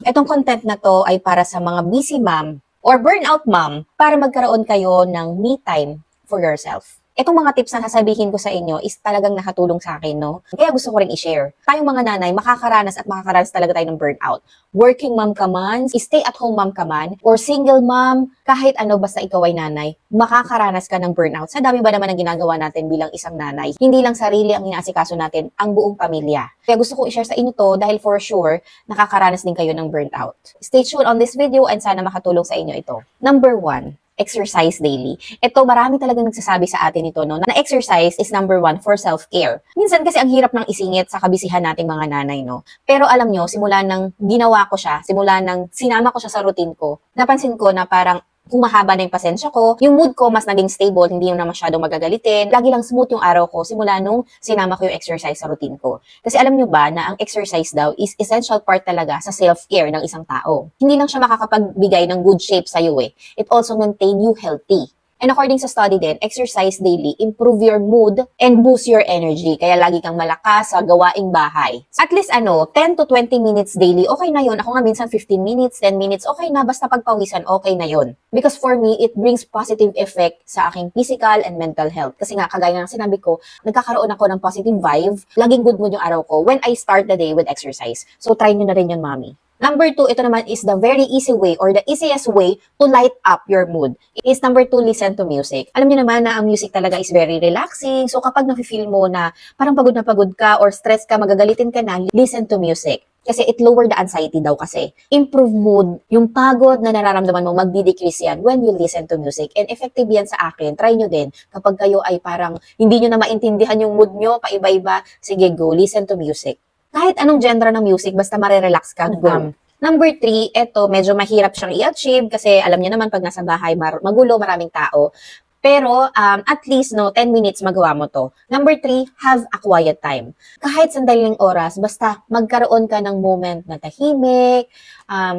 Itong content na to ay para sa mga busy mom or burnout mom para magkaroon kayo ng me time for yourself. Itong mga tips na sasabihin ko sa inyo is talagang nakatulong sa akin, no? Kaya gusto ko rin i-share. Tayong mga nanay, makakaranas talaga tayo ng burnout. Working mom ka man, stay-at-home mom ka man, or single mom, kahit ano basta ikaw ay nanay, makakaranas ka ng burnout. Sa dami ba naman ang ginagawa natin bilang isang nanay? Hindi lang sarili ang inaasikaso natin, ang buong pamilya. Kaya gusto ko i-share sa inyo to dahil for sure, nakakaranas din kayo ng burnout. Stay tuned on this video and sana makatulong sa inyo ito. Number 1. Exercise daily. Ito, marami talagang nagsasabi sa atin ito, no, na exercise is number 1 for self-care. Minsan kasi ang hirap ng isingit sa kabisihan nating mga nanay, no. Pero alam nyo, simula nang ginawa ko siya, simula nang sinama ko siya sa routine ko, napansin ko na parang humahaba na yung pasensya ko, yung mood ko mas naging stable, hindi yung na masyadong magagalitin, lagi lang smooth yung araw ko simula nung sinama ko yung exercise sa routine ko. Kasi alam nyo ba na ang exercise daw is essential part talaga sa self-care ng isang tao. Hindi lang siya makakapagbigay ng good shape sa'yo eh. It also maintain you healthy. And according sa study din, exercise daily, improve your mood and boost your energy. Kaya lagi kang malakas sa gawaing bahay. At least 10 to 20 minutes daily, okay na yun. Ako nga minsan 15 minutes, 10 minutes, okay na. Basta pagpawisan, okay na yun. Because for me, it brings positive effect sa aking physical and mental health. Kasi nga, kagaya ng sinabi ko, nagkakaroon ako ng positive vibe. Laging good mood yung araw ko when I start the day with exercise. So try nyo na rin yun, mommy. Number 2, ito naman is the very easy way or the easiest way to light up your mood. Is number 2, listen to music. Alam niyo naman na ang music talaga is very relaxing. So kapag nafe-feel mo na parang pagod na pagod ka or stress ka, magagalitin ka na, listen to music. Kasi it lower the anxiety daw kasi. Improve mood, yung pagod na nararamdaman mo, magdi-decrease yan when you listen to music. And effective yan sa akin. Try nyo din. Kapag kayo ay parang hindi nyo na maintindihan yung mood nyo, paiba-iba, sige go, listen to music. Kahit anong genre ng music, basta marirelax ka, go. Number 3, ito, medyo mahirap siyang i-achieve kasi alam niyo naman pag nasa bahay, magulo, maraming tao. Pero at least 10 minutes magawa mo to. Number 3, have a quiet time. Kahit sandaling oras, basta magkaroon ka ng moment na tahimik,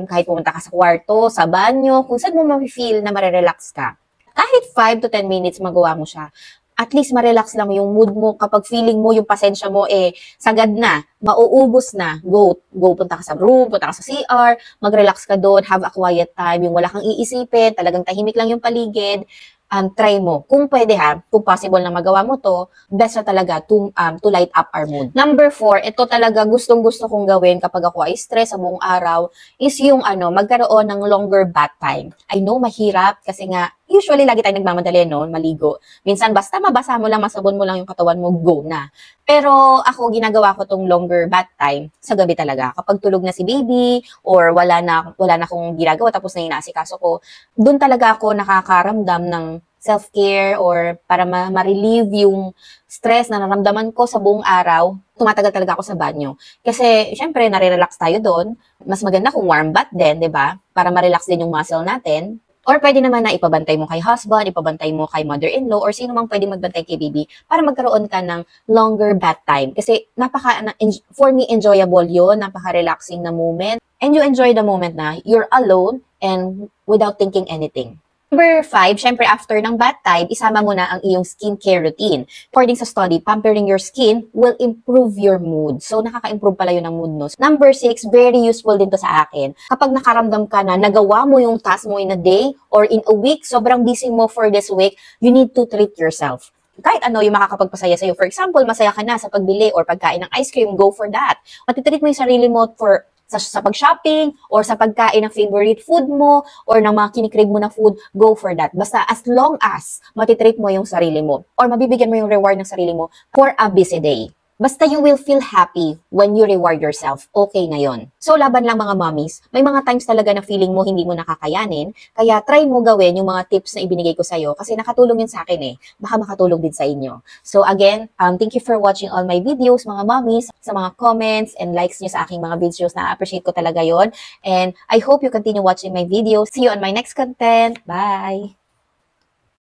kahit pumunta ka sa kwarto, sa banyo, kung saan mo ma-feel na marirelax ka. Kahit 5 to 10 minutes magawa mo siya. At least ma-relax lang yung mood mo kapag feeling mo yung pasensya mo sagad na, mauubos na, go punta ka sa room, punta ka sa CR, mag-relax ka doon, have a quiet time, yung wala kang iisipin, talagang tahimik lang yung paligid, try mo. Kung pwede kung possible na magawa mo to, best na talaga to light up our mood. Number 4, ito talaga gustong-gusto kong gawin kapag ako ay stress sa buong araw, is yung magkaroon ng longer bath time. I know, mahirap kasi nga, usually lagi tayo nagmamadali, no, maligo. Minsan basta mabasa mo lang, masabon mo lang yung katawan mo, go na. Pero ako, ginagawa ko tong longer bath time sa gabi talaga. Kapag tulog na si baby or wala na akong ginagawa tapos na inaasikaso ko, doon talaga ako nakakaramdam ng self-care or para ma-relieve yung stress na naramdaman ko sa buong araw. Tumatagal talaga ako sa banyo. Kasi, syempre, nare-relax tayo doon. Mas maganda kung warm bath din, di ba? Para ma-relax din yung muscle natin. Or pwede naman na ipabantay mo kay husband, ipabantay mo kay mother-in-law, or sino mang pwede magbantay kay baby para magkaroon ka ng longer bath time. Kasi for me, enjoyable yun, napaka-relaxing na moment. And you enjoy the moment na you're alone and without thinking anything. Number 5, syempre after ng bath time, isama mo na ang iyong skincare routine. According sa study, pampering your skin will improve your mood. So, nakaka-improve pala yun ng mood, no? Number 6, very useful din to sa akin. Kapag nakaramdam ka na nagawa mo yung task mo in a day or in a week, sobrang busy mo for this week, you need to treat yourself. Kahit yung makakapagpasaya sa'yo. For example, masaya ka na sa pagbili or pagkain ng ice cream, go for that. Matitreat mo yung sarili mo sa pag-shopping or sa pagkain ng favorite food mo or ng mga kinikrave mo na food, go for that. Basta as long as matitreat mo yung sarili mo or mabibigyan mo yung reward ng sarili mo for a busy day. Basta you will feel happy when you reward yourself, okay na yon. So, laban lang mga mommies. May mga times talaga na feeling mo hindi mo nakakayanin, kaya try mo gawin yung mga tips na ibinigay ko sa'yo kasi nakatulong yun sa akin Baka makatulong din sa inyo. So, again, thank you for watching all my videos, mga mommies, sa mga comments and likes nyo sa aking mga videos. Na-appreciate ko talaga yon. And I hope you continue watching my videos. See you on my next content. Bye!